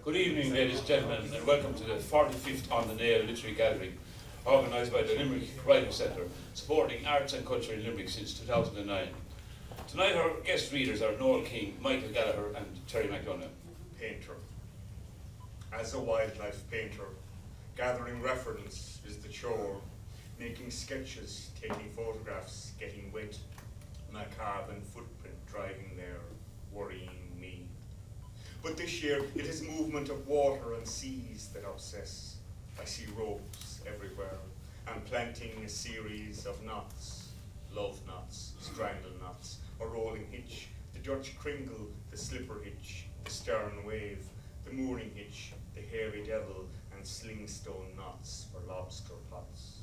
Good evening, ladies and gentlemen, and welcome to the 45th On the Nail Literary Gathering, organised by the Limerick Writing Centre, supporting arts and culture in Limerick since 2009. Tonight our guest readers are Noel King, Michael Gallagher and Terry McDonagh. Painter. As a wildlife painter, gathering reference is the chore, making sketches, taking photographs, getting wet, my carbon footprint driving there, worrying me. But this year it is movement of water and seas that obsess. I see ropes everywhere, and planting a series of knots, love knots, strangle knots, a rolling hitch, the Dutch kringle, the slipper hitch, the stern wave, the mooring hitch, the hairy devil, and slingstone knots for lobster pots.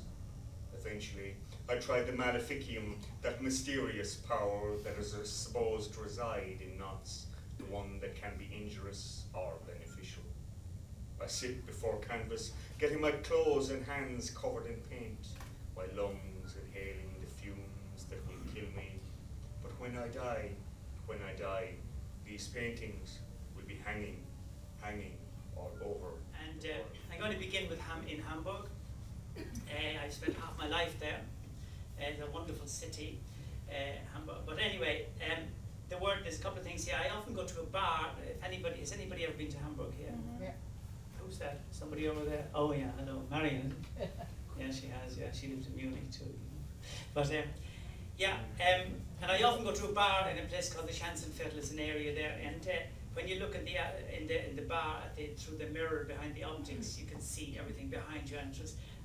Eventually, I tried the maleficium, that mysterious power that is supposed to reside in knots, the one that can be injurious or beneficial. I sit before canvas, getting my clothes and hands covered in paint, my lungs inhaling the fumes that will kill me. But when I die, these paintings will be hanging all over. And I'm going to begin with in Hamburg. I've spent half my life there. It's a wonderful city, Hamburg. But anyway, there's a couple of things here. I often go to a bar. Has anybody ever been to Hamburg here? Mm-hmm. Yeah. Who's that? Somebody over there? Oh yeah, hello, Marion. Yeah, she has. Yeah, she lives in Munich too. But and I often go to a bar in a place called the Schanzenviertel. It's an area there, and when you look in the bar through the mirror behind the optics, you can see everything behind you. And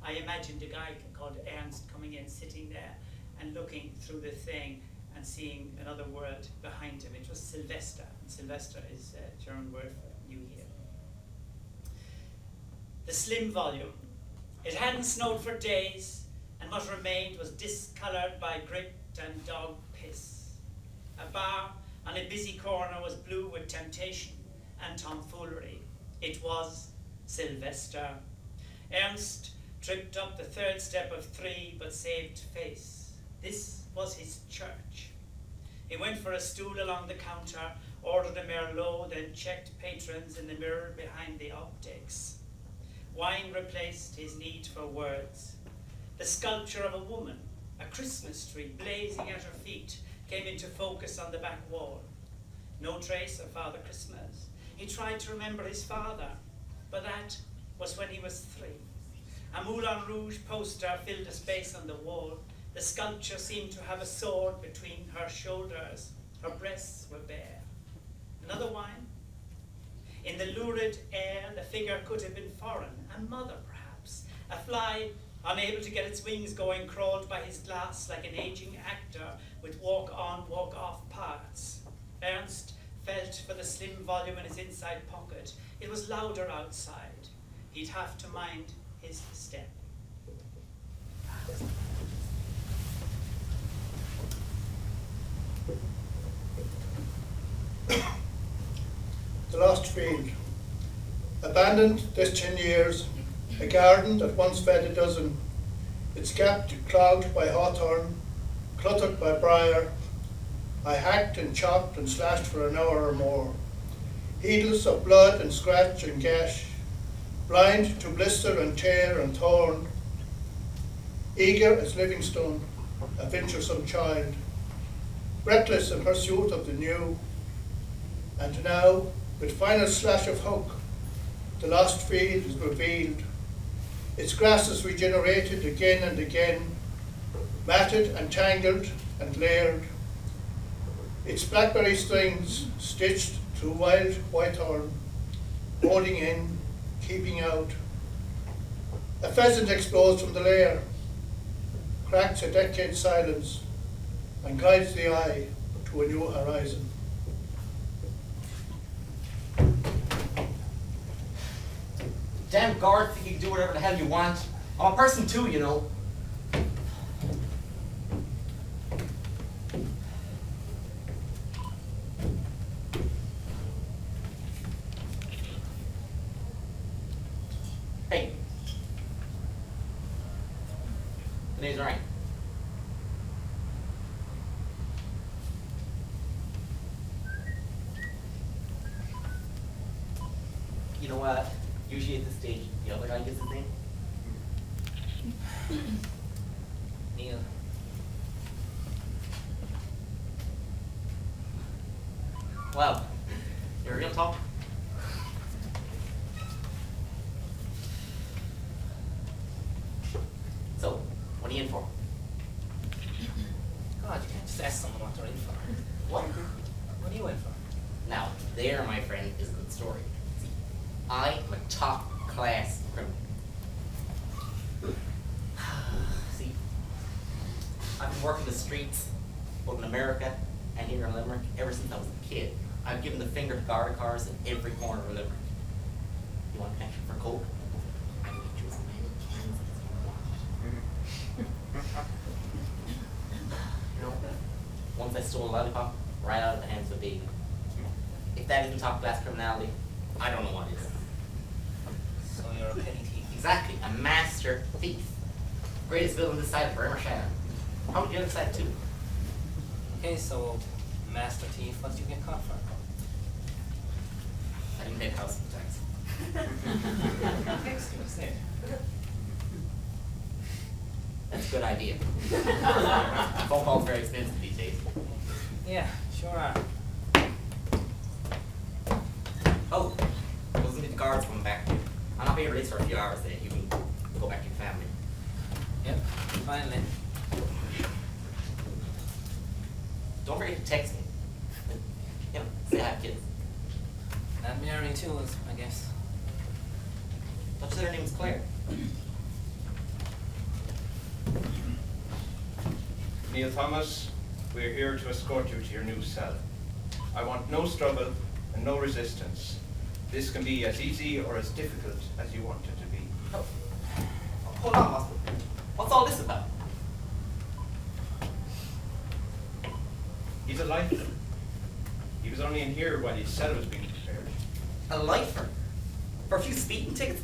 I imagined a guy called Ernst coming in, sitting there, and looking through the thing and seeing another world behind him. It was Silvester. And Silvester is a German word for New Year. The slim volume. It hadn't snowed for days, and what remained was discoloured by grit and dog piss. A bar on a busy corner was blue with temptation and tomfoolery. It was Silvester. Ernst tripped up the third step of 3, but saved face. This was his church. He went for a stool along the counter, ordered a Merlot, then checked patrons in the mirror behind the optics. Wine replaced his need for words. The sculpture of a woman, a Christmas tree blazing at her feet, came into focus on the back wall. No trace of Father Christmas. He tried to remember his father, but that was when he was 3. A Moulin Rouge poster filled a space on the wall. The sculpture seemed to have a sword between her shoulders. Her breasts were bare. Another wine? In the lurid air, the figure could have been foreign, a mother perhaps. A fly, unable to get its wings going, crawled by his glass like an aging actor with walk-on, walk-off parts. Ernst felt for the slim volume in his inside pocket. It was louder outside. He'd have to mind his step. The Lost Field. Abandoned this 10 years, a garden that once fed a dozen, its gap clogged by hawthorn, cluttered by briar. I hacked and chopped and slashed for an hour or more, heedless of blood and scratch and gash, blind to blister and tear and thorn, eager as Livingstone, a venturesome child, reckless in pursuit of the new. And now, with final slash of hook, the lost field is revealed. Its grasses regenerated again and again, matted and tangled and layered. Its blackberry strings stitched through wild whitethorn, holding in, keeping out. A pheasant explodes from the lair, cracks a decade's silence, and guides the eye to a new horizon. Damn guards think you can do whatever the hell you want. I'm a person too, you know. Hey. The name's alright. You know usually at this stage, the other guy gives his name. Neil. Well, you're real top. So, what are you in for? God, you can't just ask someone what they're in for. What? What are you in for? Now, there, my friend, is a good story. See, I am a top-class criminal. See, I've been working the streets, both in America and here in Limerick, ever since I was a kid. I've given the finger to guard cars in every corner of Limerick. You want a connection for coke? I can get you as many cans as you want. You know, once I stole a lollipop right out of the hands of a baby. If that isn't top-class criminality, I don't know what is. So you're a petty thief. Exactly, a master thief. Greatest villain this side forever shadow. Probably the other side too. Okay, so master thief, what did you get caught for? I didn't pay house tax. Excuse me. That's a good idea. Phone calls very expensive these days. Yeah, sure are. Oh, wasn't it the guards coming back to you? I'll not be released for a few hours then. You can go back to your family. Yep, finally. Don't forget to text me. You know, say hi, kids. And Mary too, I guess. Don't you say her name's Claire? Neil Thomas, we're here to escort you to your new cell. I want no struggle and no resistance. This can be as easy or as difficult as you want it to be. Oh. Hold on, Master. What's all this about? He's a lifer. He was only in here while his cell was being prepared. A lifer? For a few speeding tickets?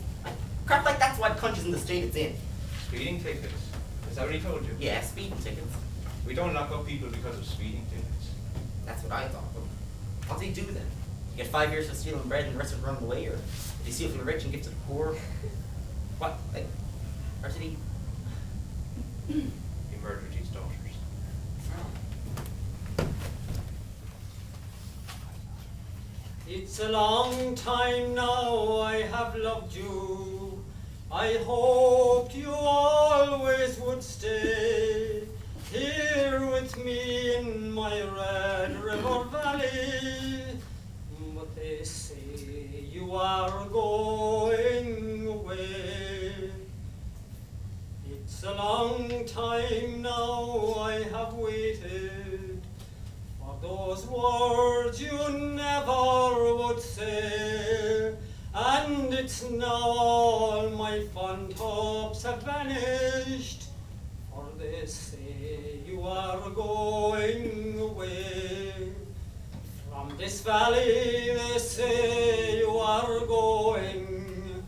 Crap like that's why the country's in the state it's in. Speeding tickets? Is that what he told you? Yeah, speeding tickets. We don't lock up people because of speeding tickets. That's what I thought. Well, what do you do then? You get 5 years for stealing bread and the rest of it run away, or do you steal from the rich and give to the poor? What? Like, or did he? He murdered his daughters. It's a long time now I have loved you. I hoped you always would stay here with me in my Red River Valley. But they say you are going away. It's a long time now I have waited for those words you never would say, and it's now all my fond hopes have vanished, for they say you are going away. From this valley they say you are going.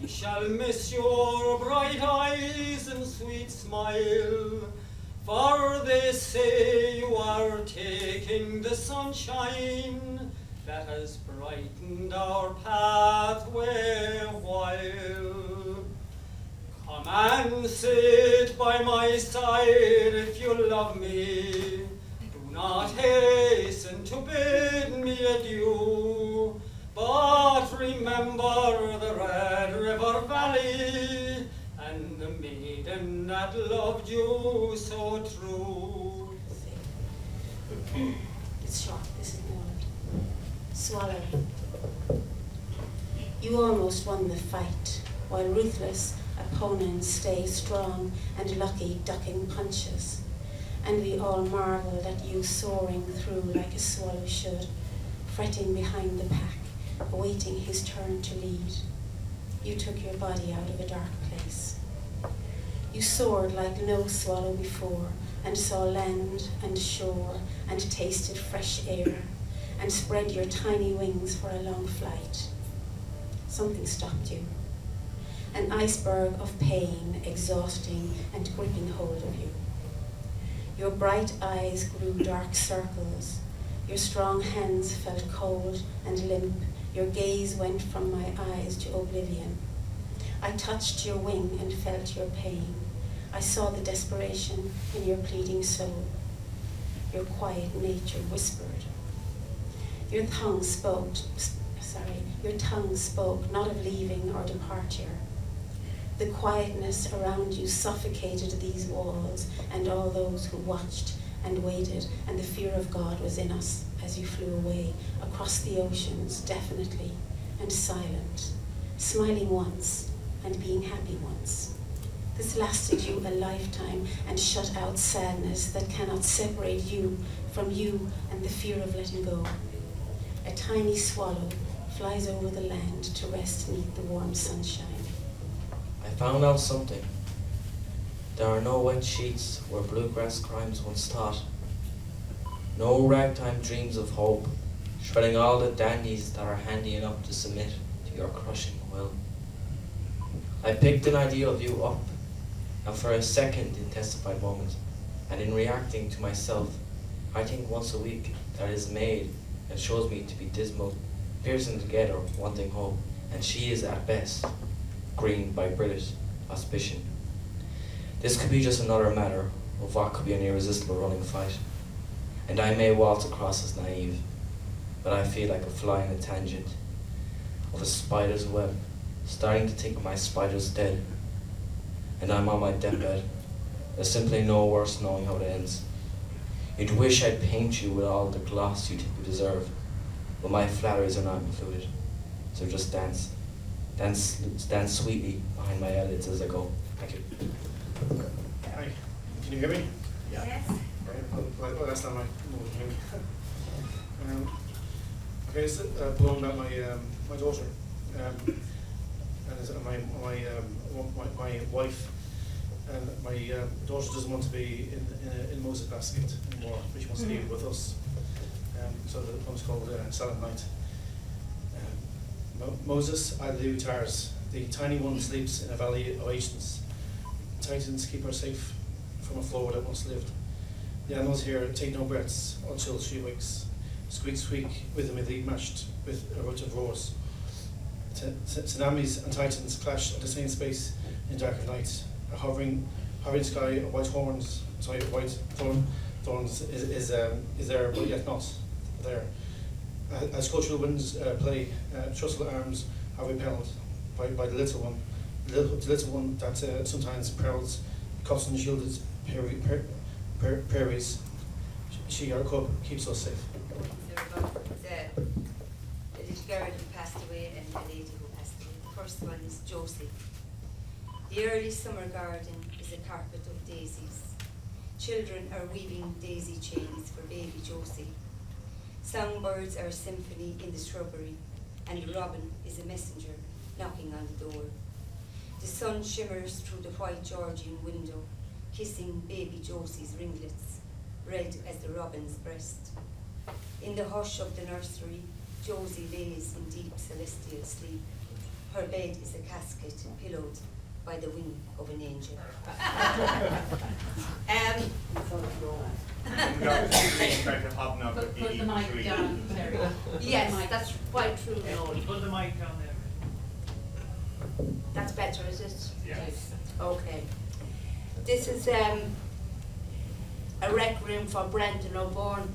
I shall miss your bright eyes and sweet smile, for they say you are taking the sunshine that has brightened our pathway a while. Come and sit by my side if you love me. Do not hasten to bid me adieu, but remember the Red River Valley and the maiden that loved you so true. It's short, this is Noel. Swallow. You almost won the fight, while ruthless opponents stay strong and lucky ducking punches. And we all marveled at you soaring through like a swallow should, fretting behind the pack, awaiting his turn to lead. You took your body out of a dark place. You soared like no swallow before, and saw land and shore, and tasted fresh air, and spread your tiny wings for a long flight. Something stopped you. An iceberg of pain, exhausting and gripping hold of you. Your bright eyes grew dark circles. Your strong hands felt cold and limp Your gaze went from my eyes to oblivion. I touched your wing and felt your pain. I saw the desperation in your pleading soul. Your quiet nature whispered. Your tongue spoke, not of leaving or departure. The quietness around you suffocated these walls and all those who watched and waited, and the fear of God was in us as you flew away across the oceans, definitely and silent, smiling once and being happy once. This lasted you a lifetime and shut out sadness that cannot separate you from you and the fear of letting go. A tiny swallow flies over the land to rest beneath the warm sunshine. I found out something. There are no wet sheets where bluegrass crimes once taught. No ragtime dreams of hope, shredding all the dandies that are handy enough to submit to your crushing will. I picked an idea of you up, and for a second in testified moment, and in reacting to myself, I think once a week that is made and shows me to be dismal, piercing together, wanting hope, and she is at best green by British auspicion. This could be just another matter of what could be an irresistible running fight, and I may waltz across as naive, but I feel like a fly in a tangent of a spider's web, starting to think my spider's dead, and I'm on my deathbed. There's simply no worse knowing how it ends. You'd wish I'd paint you with all the gloss you think you deserve, but my flatteries are not included, so just dance sweetly behind my eyelids as I go. Thank you. Hi, can you hear me? Yeah. Yes. Right. Well, that's not my hearing. Okay, it's blown about my daughter, and it's my wife, and my daughter doesn't want to be in Moses' basket anymore. She wants to be with us. So the poem's called Silent Night. Moses, I the Utars, the tiny one sleeps in a valley of oceans. Titans keep her safe from a floor that once lived. The animals here take no breaths until she wakes. Squeak, squeak, rhythmically matched with eruptive roars. Tsunamis and titans clash at the same space in darker night. A hovering sky of white thorns is there, but yet not there. As cultural winds play, trustful arms are repelled by the little one, the little one that sometimes perils cups and shielded prairies. She, our cub, keeps us safe. So a little girl who passed away and a lady who passed away. The first one is Josie. The early summer garden is a carpet of daisies. Children are weaving daisy chains for baby Josie. Songbirds are a symphony in the shrubbery, and the robin is a messenger knocking on the door. The sun shimmers through the white Georgian window, kissing baby Josie's ringlets, red as the robin's breast. In the hush of the nursery, Josie lays in deep celestial sleep. Her bed is a casket pillowed by the wing of an angel. Put the mic down, Terry. Yes, that's quite true, Noel. Put the mic down there. That's better, is it? Yes. Okay. This is a requiem for Brendan O'Byrne,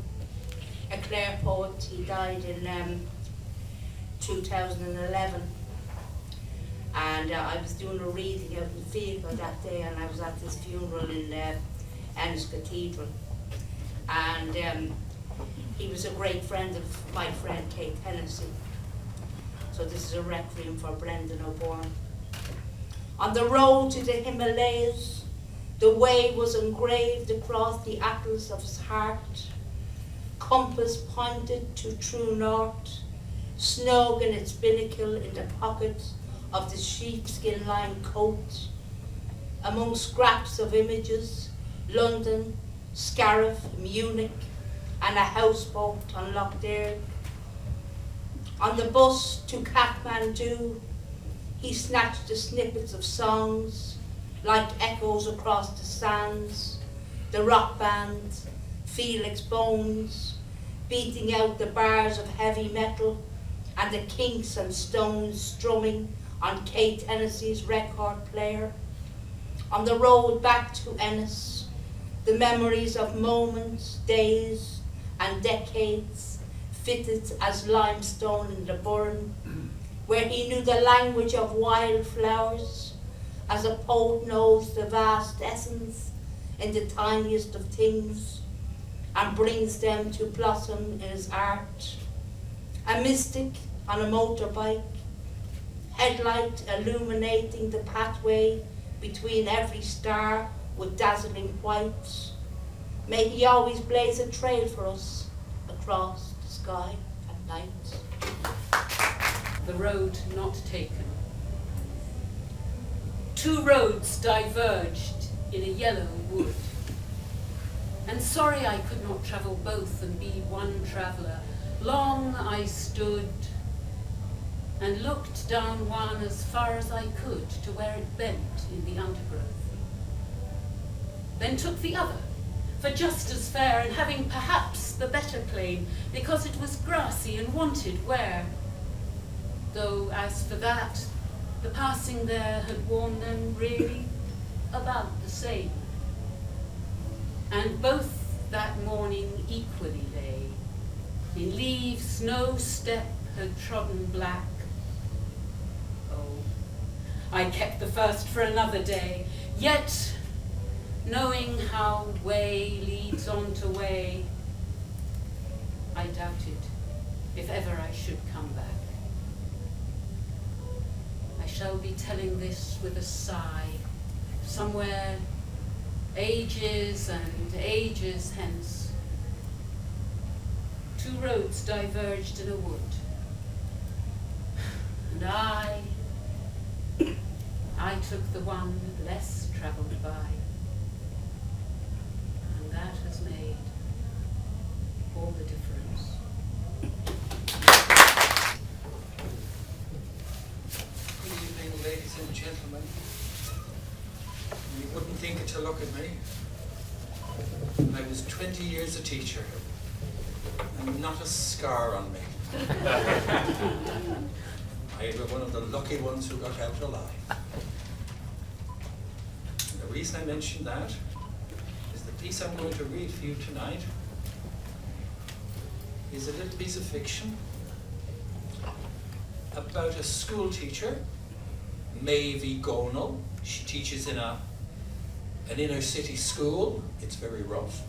a Clare poet. He died in 2011. And I was doing a reading out in Field that day, and I was at this funeral in Ennis Cathedral. And he was a great friend of my friend Kate Hennessy. So this is a requiem for Brendan O'Byrne. On the road to the Himalayas, the way was engraved across the atlas of his heart. Compass pointed to true north, snug in its binnacle in the pocket of the sheepskin-lined coat. Among scraps of images, London, Scariff, Munich, and a houseboat on Loch Derg. On the bus to Kathmandu, he snatched the snippets of songs like echoes across the sands, the rock band, Felix Bones, beating out the bars of heavy metal, and and the kinks and stones strumming on Kate Hennessy's record player. On the road back to Ennis, the memories of moments, days and decades fitted as limestone in the burn, where he knew the language of wildflowers, as a poet knows the vast essence in the tiniest of things, and brings them to blossom in his art. A mystic on a motorbike, headlight illuminating the pathway between every star with dazzling white. May he always blaze a trail for us across the sky at night. The road not taken. 2 roads diverged in a yellow wood. And sorry I could not travel both and be one traveller. Long I stood and looked down one as far as I could to where it bent in the undergrowth. Then took the other, for just as fair and having perhaps the better claim, because it was grassy and wanted wear. Though as for that, the passing there had worn them really about the same. And both that morning equally lay, in leaves no step had trodden black. Oh, I kept the first for another day, yet knowing how way leads on to way, I doubted if ever I should come back. I shall be telling this with a sigh, somewhere ages and ages hence. 2 roads diverged in a wood, and I took the one less travelled by, and that has made all the difference. Good evening, ladies and gentlemen. You wouldn't think it to look at me. I was 20 years a teacher, and not a scar on me. I was one of the lucky ones who got out alive. And the reason I mention that is the piece I'm going to read for you tonight is a little piece of fiction about a school teacher, Maeve Gonal. She teaches in an inner city school. It's very rough.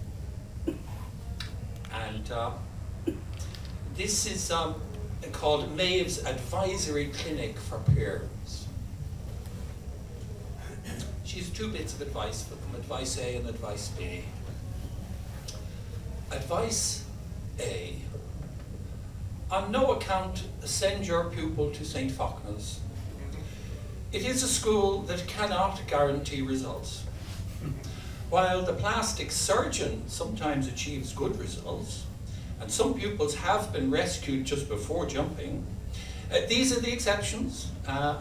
And this is called Maeve's Advisory Clinic for Parents. She has 2 bits of advice for them, advice A and advice B. Advice A: on no account send your pupil to St. Faulkner's. It is a school that cannot guarantee results. While the plastic surgeon sometimes achieves good results, and some pupils have been rescued just before jumping, these are the exceptions.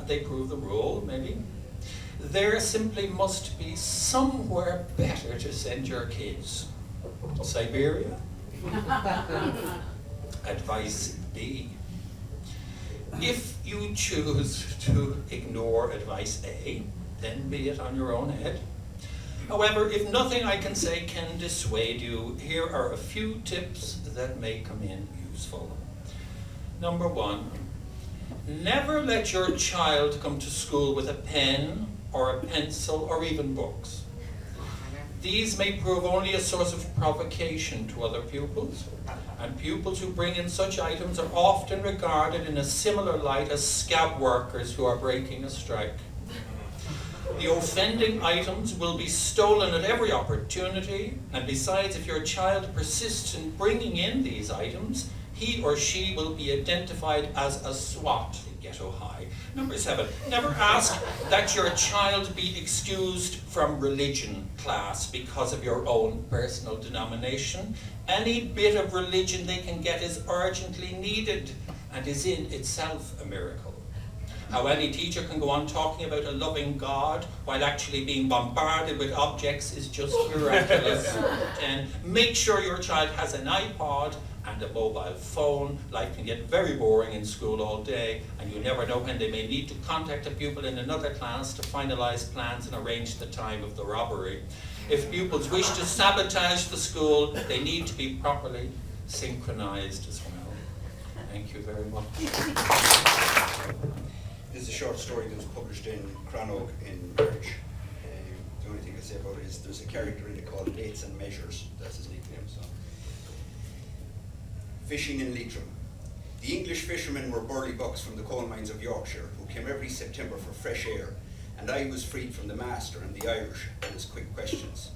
They prove the rule, maybe. There simply must be somewhere better to send your kids. Siberia? Advice B: if you choose to ignore advice A, then be it on your own head. However, if nothing I can say can dissuade you, here are a few tips that may come in useful. Number 1, never let your child come to school with a pen or a pencil or even books. These may prove only a source of provocation to other pupils, and pupils who bring in such items are often regarded in a similar light as scab workers who are breaking a strike. The offending items will be stolen at every opportunity, and besides, if your child persists in bringing in these items, he or she will be identified as a SWAT, ghetto high. Number 7, never ask that your child be excused from religion class because of your own personal denomination. Any bit of religion they can get is urgently needed and is in itself a miracle. How any teacher can go on talking about a loving God while actually being bombarded with objects is just miraculous. 10. Make sure your child has an iPod and a mobile phone. Life can get very boring in school all day, and you never know when they may need to contact a pupil in another class to finalise plans and arrange the time of the robbery. If pupils wish to sabotage the school, they need to be properly synchronised as well. Thank you very much. This is a short story that was published in Crannog in March. The only thing I'll say about it is there's a character in it called Weights and Measures. That's his nickname. So. Fishing in Leitrim. The English fishermen were burly bucks from the coal mines of Yorkshire who came every September for fresh air, and I was freed from the master and the Irish and his quick questions.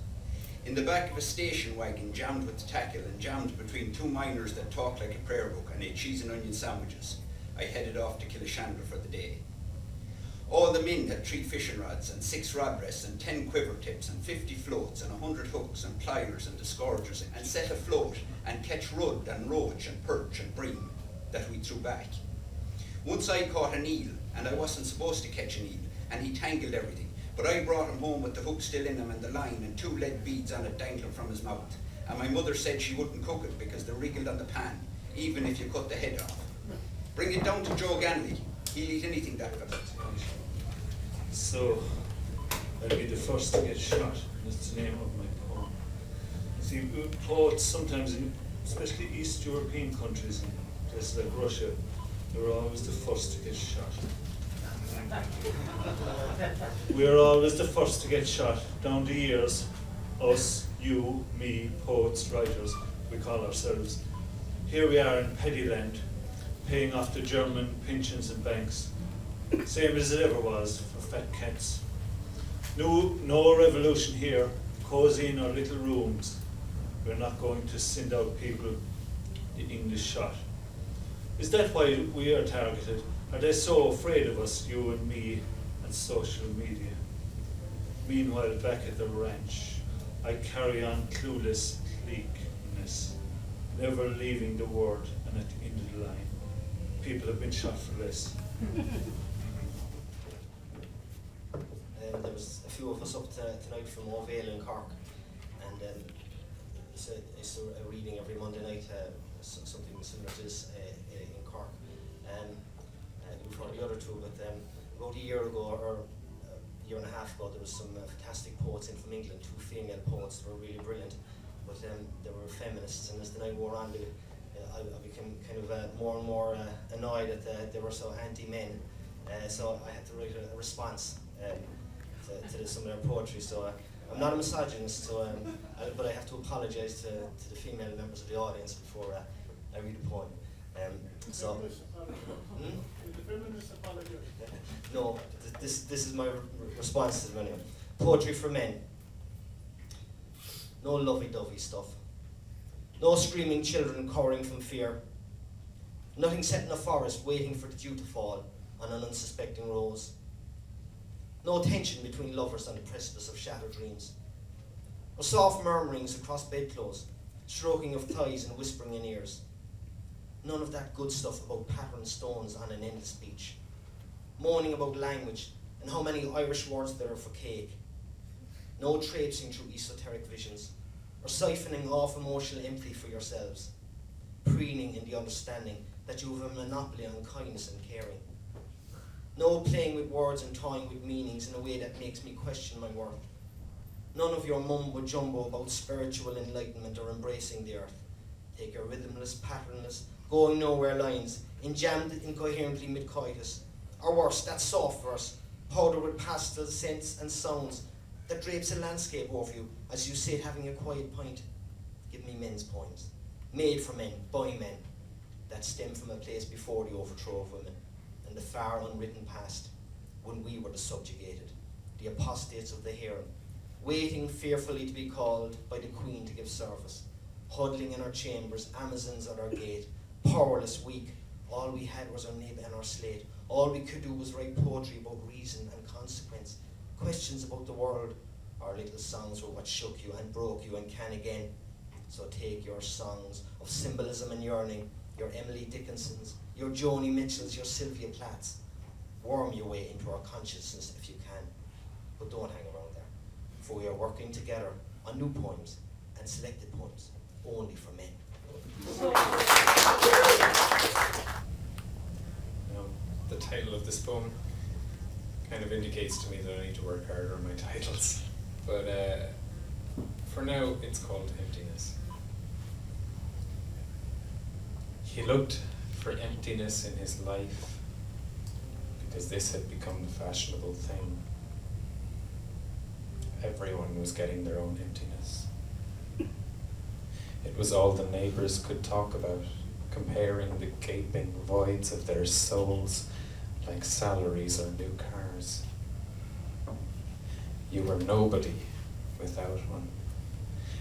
In the back of a station wagon jammed with tackle and jammed between two miners that talked like a prayer book and ate cheese and onion sandwiches, I headed off to Killashandra for the day. All the men had 3 fishing rods and 6 rod rests and 10 quiver tips and 50 floats and 100 hooks and pliers and disgorgers and set afloat and catch rudd and roach and perch and bream that we threw back. Once I caught an eel, and I wasn't supposed to catch an eel, and he tangled everything, but I brought him home with the hook still in him and the line and 2 lead beads on it dangling from his mouth. And my mother said she wouldn't cook it because they wriggled on the pan, even if you cut the head off. Bring it down to Joe Ganley. He'll eat anything that fella. So, I'll be the first to get shot. That's the name of my poem. See, poets sometimes, especially East European countries, and places like Russia, they're always the first to get shot. We're always the first to get shot. Down the years, us, you, me, poets, writers, we call ourselves. Here we are in Pettyland, paying off the German pensions and banks. Same as it ever was for fat cats. No revolution here, cozy in our little rooms. We're not going to send out people the English shot. Is that why we are targeted? Are they so afraid of us, you and me, and social media? Meanwhile, back at the ranch, I carry on clueless bleakness, never leaving the word, and at the end of the line, people have been shot for less. There was a few of us up tonight from O'Vale in Cork, and I saw a reading every Monday night, something similar to this in Cork. We've heard the other two, but about a year ago, or a year and a half ago, there was some fantastic poets in from England, 2 female poets that were really brilliant, but they were feminists, and as the night wore on, I became kind of more and more annoyed that they were so anti-men, so I had to write a response to some of their poetry. So I'm not a misogynist, so but I have to apologise to the female members of the audience before I read the poem. No, this is my response to them anyway. Poetry for men. No lovey-dovey stuff. No screaming children cowering from fear. Nothing set in a forest waiting for the dew to fall on an unsuspecting rose. No tension between lovers on the precipice of shattered dreams. Or soft murmurings across bedclothes, stroking of thighs and whispering in ears. None of that good stuff about patterned stones on an endless beach. Moaning about language and how many Irish words there are for cake. No traipsing through esoteric visions, or siphoning off emotional empathy for yourselves. Preening in the understanding that you have a monopoly on kindness and caring. No playing with words and toying with meanings in a way that makes me question my worth. None of your mumbo jumbo about spiritual enlightenment or embracing the earth. Take your rhythmless, patternless, going nowhere lines, enjammed incoherently mid-coitus. Or worse, that soft verse, powdered with pastel scents and sounds, that drapes a landscape over you as you sit having a quiet pint. Give me men's poems, made for men, by men, that stem from a place before the overthrow of women, and the far unwritten past, when we were the subjugated, the apostates of the harem, waiting fearfully to be called by the Queen to give service, huddling in our chambers, Amazons at our gate, powerless, weak. All we had was our nib and our slate. All we could do was write poetry about reason and consequence, questions about the world. Our little songs were what shook you and broke you and can again. So take your songs of symbolism and yearning, your Emily Dickinsons, your Joni Mitchells, your Sylvia Plaths, Worm your way into our consciousness if you can, but don't hang around there, for we are working together on new poems and selected poems only for men. The title of this poem kind of indicates to me that I need to work harder on my titles, but for now it's called Emptiness. He looked for emptiness in his life because this had become the fashionable thing. Everyone was getting their own emptiness. It was all the neighbours could talk about, comparing the gaping voids of their souls like salaries or new cars. You were nobody without one,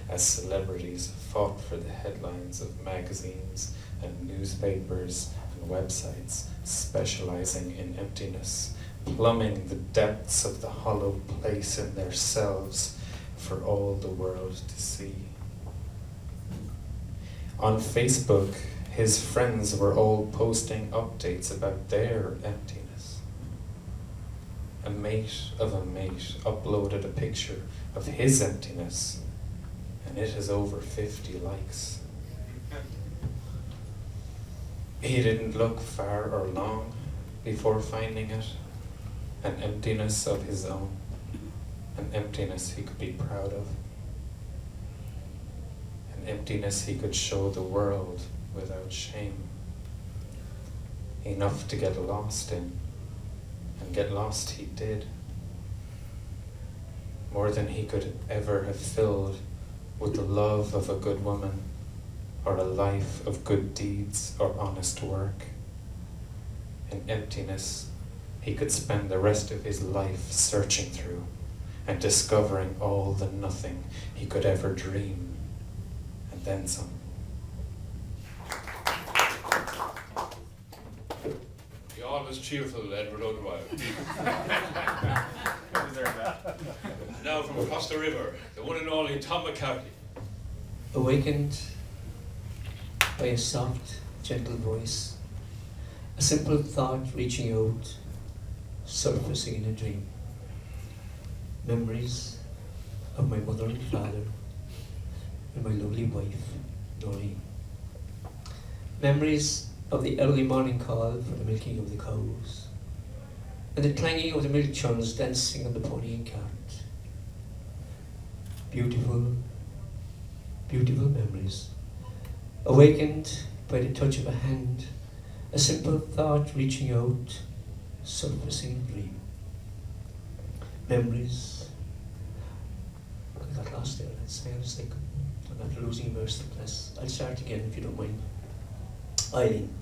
as celebrities fought for the headlines of magazines and newspapers and websites specializing in emptiness, plumbing the depths of the hollow place in their selves for all the world to see. On Facebook, his friends were all posting updates about their emptiness. A mate of a mate uploaded a picture of his emptiness, and it has over 50 likes. He didn't look far or long before finding it, an emptiness of his own, an emptiness he could be proud of, an emptiness he could show the world without shame, enough to get lost in, and get lost he did, more than he could ever have filled with the love of a good woman, or a life of good deeds or honest work, an emptiness he could spend the rest of his life searching through and discovering all the nothing he could ever dream, and then some. Be always cheerful, Edward O'Dwyer. Now from across the river, the one and only Tom McCarthy. Awakened by a soft, gentle voice, a simple thought reaching out, surfacing in a dream. Memories of my mother and father and my lovely wife, Noreen. Memories of the early morning call for the milking of the cows, and the clanging of the milk churns dancing on the pony and cart. Beautiful, beautiful memories, awakened by the touch of a hand, a simple thought reaching out, surfacing in a dream. Memories. I got lost there. I was like, I'm not losing merciless. I'll start again if you don't mind. Eileen.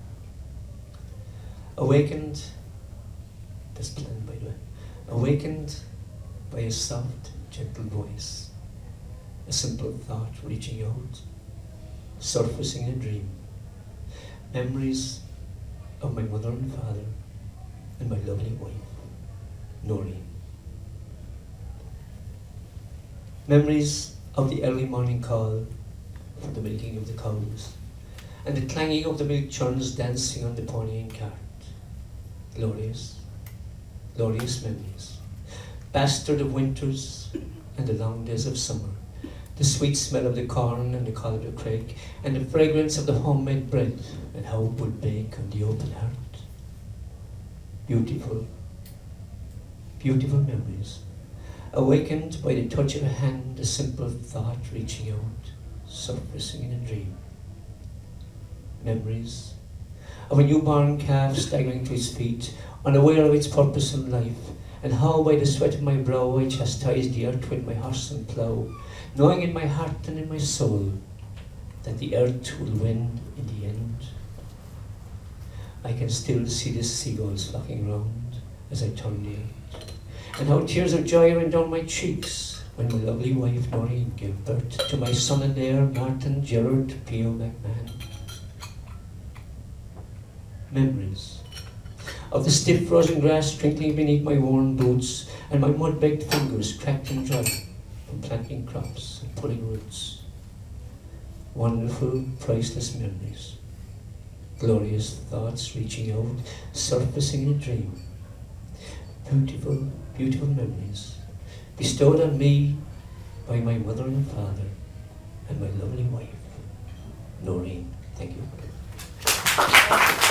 Awakened, that's planned by the way, awakened by a soft, gentle voice, a simple thought reaching out, surfacing in a dream. Memories of my mother and father and my lovely wife, Noreen. Memories of the early morning call for the milking of the cows and the clanging of the milk churns dancing on the pony and cart. Glorious, glorious memories. Bastard of winters and the long days of summer. The sweet smell of the corn and the Calder Craig, and the fragrance of the homemade bread, and how it would bake on the open heart. Beautiful, beautiful memories, awakened by the touch of a hand, a simple thought reaching out, surfacing in a dream. Memories of a newborn calf staggering to his feet, unaware of its purpose in life, and how by the sweat of my brow I chastised the earth with my horse and plough, knowing in my heart and in my soul that the earth will win in the end. I can still see the seagulls flocking round as I turned the end, and how tears of joy ran down my cheeks when my lovely wife Noreen gave birth to my son and heir Martin Gerard P.O. McMahon. Memories of the stiff frozen grass twinkling beneath my worn boots, and my mud-baked fingers cracked and dry from planting crops and pulling roots. Wonderful, priceless memories. Glorious thoughts reaching out, surfacing in a dream. beautiful, beautiful memories bestowed on me by my mother and father and my lovely wife, Noreen. Thank you.